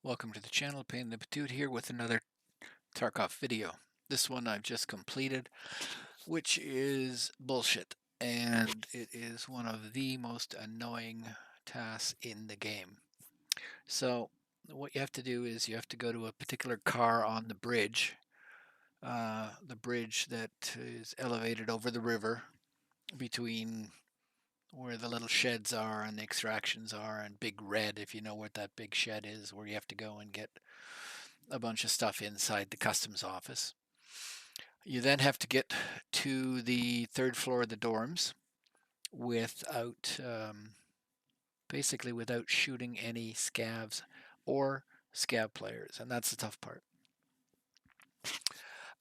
Welcome to the channel, Pain the Patoot here with another Tarkov video. This one I've just completed, which is bullshit, and it is one of the most annoying tasks in the game. So what you have to do is you have to go to a particular car on the bridge that is elevated over the river between where the little sheds are and the extractions are, and Big Red, if you know what that big shed is, where you have to go and get a bunch of stuff inside the customs office. You then have to get to the third floor of the dorms without, basically without shooting any scavs or scav players, and that's the tough part.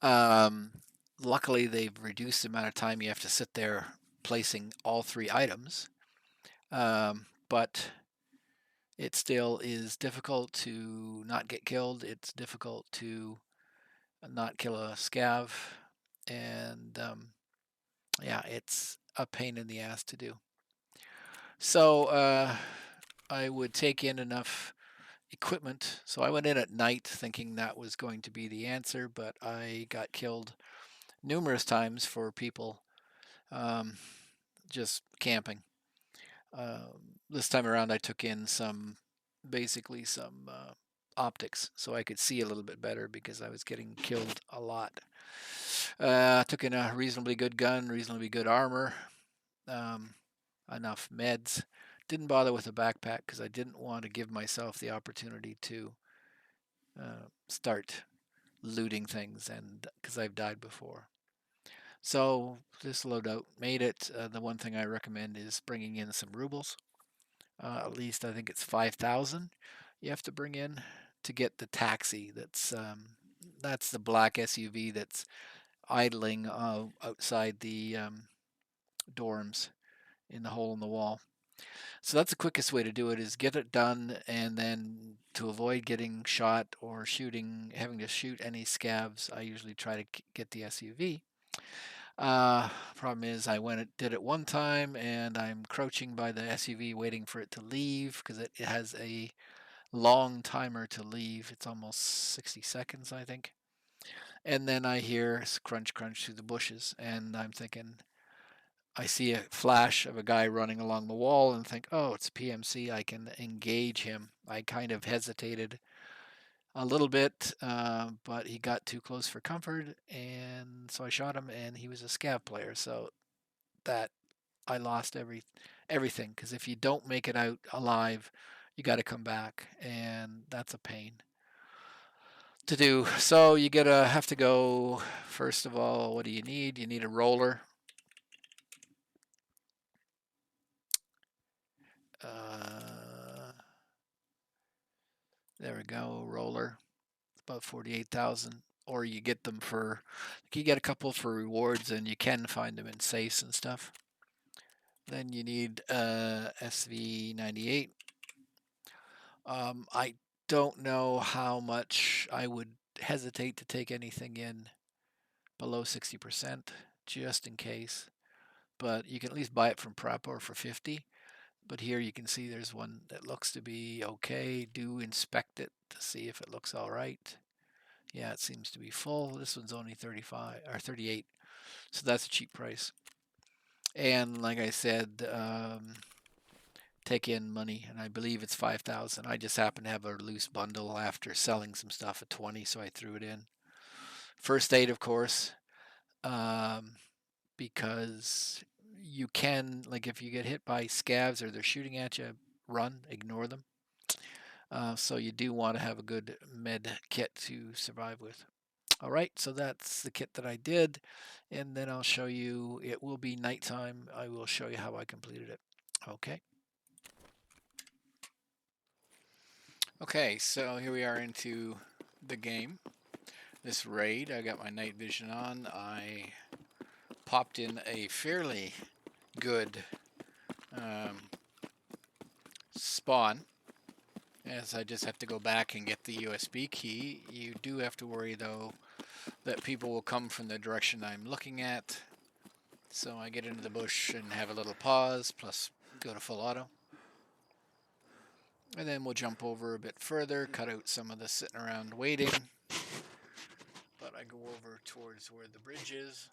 Um, Luckily, they've reduced the amount of time you have to sit there placing all three items, but it still is difficult to not get killed. It's difficult to not kill a scav, and yeah, it's a pain in the ass to do. So I would take in enough equipment. So I went in at night thinking that was going to be the answer, but I got killed numerous times for people um, just camping. This time around, I took in basically some optics, so I could see a little bit better because I was getting killed a lot. Took in a reasonably good gun, reasonably good armor, um, enough meds. Didn't bother with a backpack because I didn't want to give myself the opportunity to start looting things, and because I've died before. So this loadout made it. The one thing I recommend is bringing in some rubles. At least I think it's 5,000 you have to bring in to get the taxi. That's the black SUV that's idling outside the dorms in the hole in the wall. So that's the quickest way to do it, is get it done, and then to avoid getting shot or having to shoot any scavs, I usually try to get the SUV. Problem is, did it one time, and I'm crouching by the SUV waiting for it to leave because it has a long timer to leave. It's almost 60 seconds, I think. And then I hear crunch, crunch through the bushes, and I'm thinking, I see a flash of a guy running along the wall and think, oh, it's a PMC. I can engage him. I kind of hesitated a little bit, but he got too close for comfort, and so I shot him, and he was a scav player. So that I lost everything, because if you don't make it out alive, you got to come back, and that's a pain to do. So you gotta have to go. First of all, what do you need? You need a roller. Uh, there we go, roller. It's about 48,000. Or you get them you get a couple for rewards, and you can find them in safes and stuff. Then you need SV98. I don't know how much I would hesitate to take anything in below 60%, just in case. But you can at least buy it from Prep or for 50. But here you can see there's one that looks to be okay. Do inspect it to see if it looks all right. Yeah, it seems to be full. This one's only 35 or 38, so that's a cheap price. And like I said, take in money, and I believe it's 5,000. I just happen to have a loose bundle after selling some stuff at 20, so I threw it in. First aid, of course, um, because you can, like, if you get hit by scavs or they're shooting at you, run, ignore them. So you do want to have a good med kit to survive with. All right, so that's the kit that I did, and then I'll show you. It will be nighttime. I will show you how I completed it. Okay. Okay, so here we are into the game. This raid, I got my night vision on. I popped in a fairly good spawn, as I just have to go back and get the USB key. You do have to worry, though, that people will come from the direction I'm looking at. So I get into the bush and have a little pause, plus go to full auto. And then we'll jump over a bit further, cut out some of the sitting around waiting. But I go over towards where the bridge is.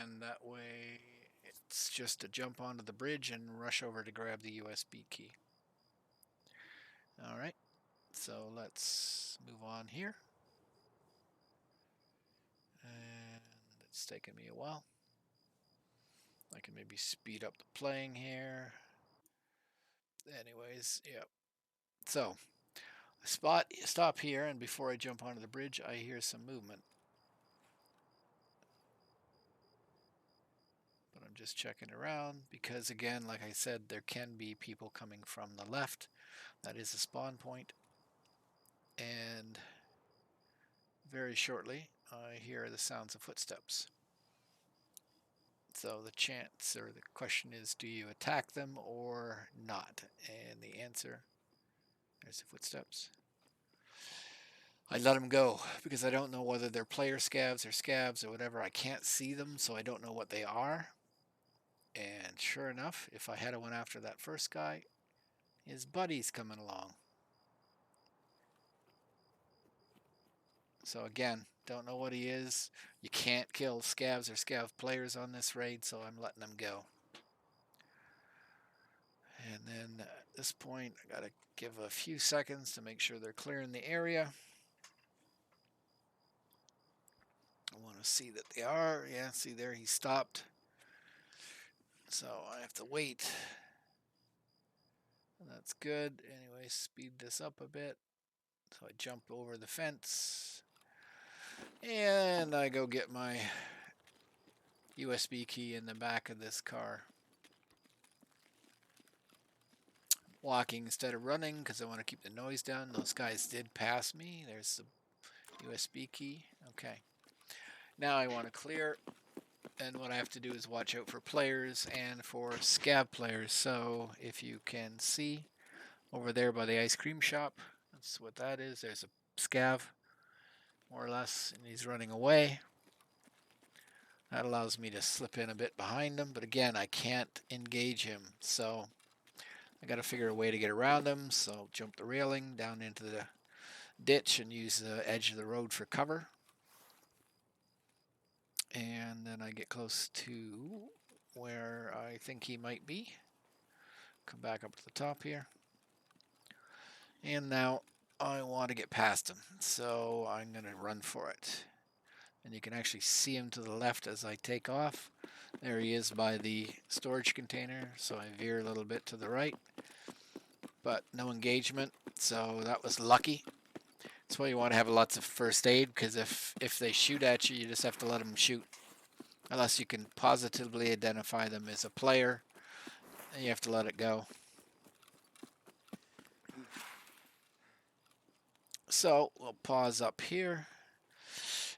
And that way it's just to jump onto the bridge and rush over to grab the USB key. All right, so let's move on here. And it's taking me a while. I can maybe speed up the playing here. Anyways, yeah. So, stop here, and before I jump onto the bridge, I hear some movement. But I'm just checking around because, again, like I said, there can be people coming from the left. That is a spawn point. And very shortly, I hear the sounds of footsteps. So the chance or the question is, do you attack them or not? And the answer, there's the footsteps. I let them go because I don't know whether they're player scavs or scavs or whatever. I can't see them, so I don't know what they are. And sure enough, if I had went after that first guy, his buddy's coming along. So again, don't know what he is. You can't kill scavs or scav players on this raid, so I'm letting them go. And then at this point, I gotta give a few seconds to make sure they're clearing the area. I want to see that they are. Yeah, see there, he stopped. So I have to wait. And that's good. Anyway, speed this up a bit. So I jump over the fence. And I go get my USB key in the back of this car. Walking instead of running because I want to keep the noise down. Those guys did pass me. There's the USB key. Okay. Now I want to clear. And what I have to do is watch out for players and for scav players. So if you can see over there by the ice cream shop, that's what that is. There's a scav, more or less, and he's running away. That allows me to slip in a bit behind him, but again, I can't engage him. So I got to figure a way to get around him. So jump the railing down into the ditch and use the edge of the road for cover. And then I get close to where I think he might be. Come back up to the top here. And now I want to get past him. So I'm going to run for it. And you can actually see him to the left as I take off. There he is by the storage container. So I veer a little bit to the right. But no engagement. So that was lucky. That's why you want to have lots of first aid, because if they shoot at you, you just have to let them shoot. Unless you can positively identify them as a player, and you have to let it go. So we'll pause up here.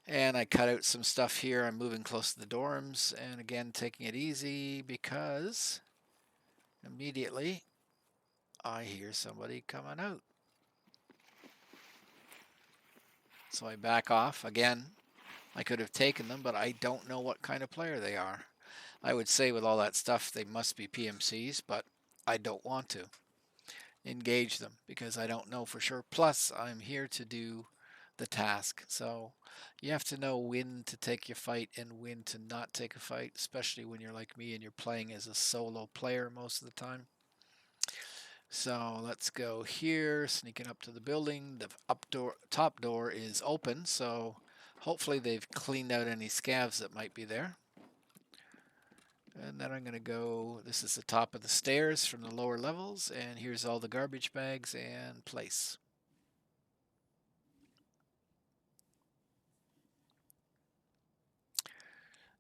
And I cut out some stuff here. I'm moving close to the dorms. And again, taking it easy because immediately I hear somebody coming out. So I back off. Again, I could have taken them, but I don't know what kind of player they are. I would say with all that stuff, they must be PMCs, but I don't want to engage them because I don't know for sure. Plus, I'm here to do the task. So you have to know when to take your fight and when to not take a fight, especially when you're like me and you're playing as a solo player most of the time. So let's go here, sneaking up to the building. The top door is open, so hopefully they've cleaned out any scavs that might be there. And then I'm going to go, this is the top of the stairs from the lower levels, and here's all the garbage bags and place.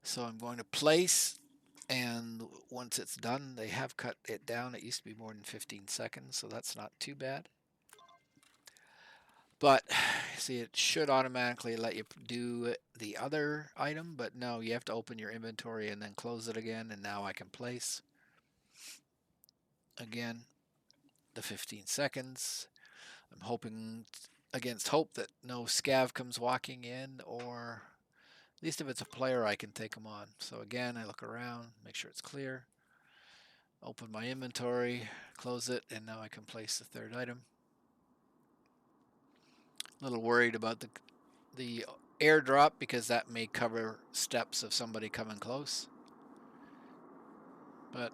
So I'm going to place, and once it's done, they have cut it down. It used to be more than 15 seconds, so that's not too bad. But see, it should automatically let you do the other item, but no, you have to open your inventory and then close it again, and now I can place. Again, the 15 seconds. I'm hoping against hope that no scav comes walking in, or at least if it's a player, I can take them on. So again, I look around, make sure it's clear. Open my inventory, close it, and now I can place the third item. A little worried about the airdrop because that may cover steps of somebody coming close. But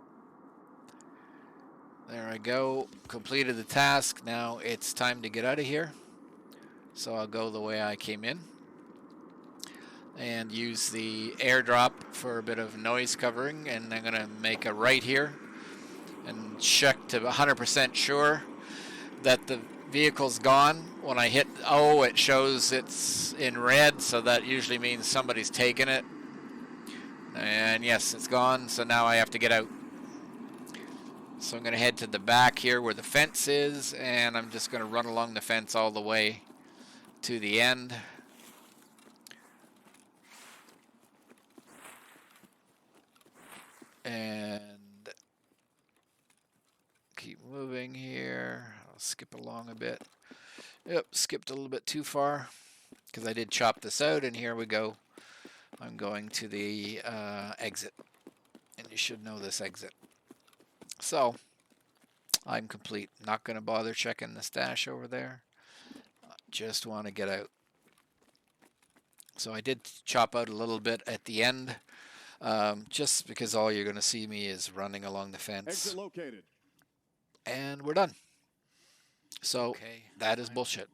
there I go. Completed the task. Now it's time to get out of here. So I'll go the way I came in and use the airdrop for a bit of noise covering. And I'm going to make a right here and check to 100% sure that the vehicle's gone. When I hit O, it shows it's in red, so that usually means somebody's taken it. And yes, it's gone, so now I have to get out. So I'm going to head to the back here where the fence is, and I'm just going to run along the fence all the way to the end. And keep moving here. I'll skip along a bit. Yep, skipped a little bit too far because I did chop this out, and here we go. I'm going to the exit, and you should know this exit. So I'm complete. Not going to bother checking the stash over there. Just want to get out. So I did chop out a little bit at the end, just because all you're going to see me is running along the fence. Exit located. And we're done. So that is bullshit.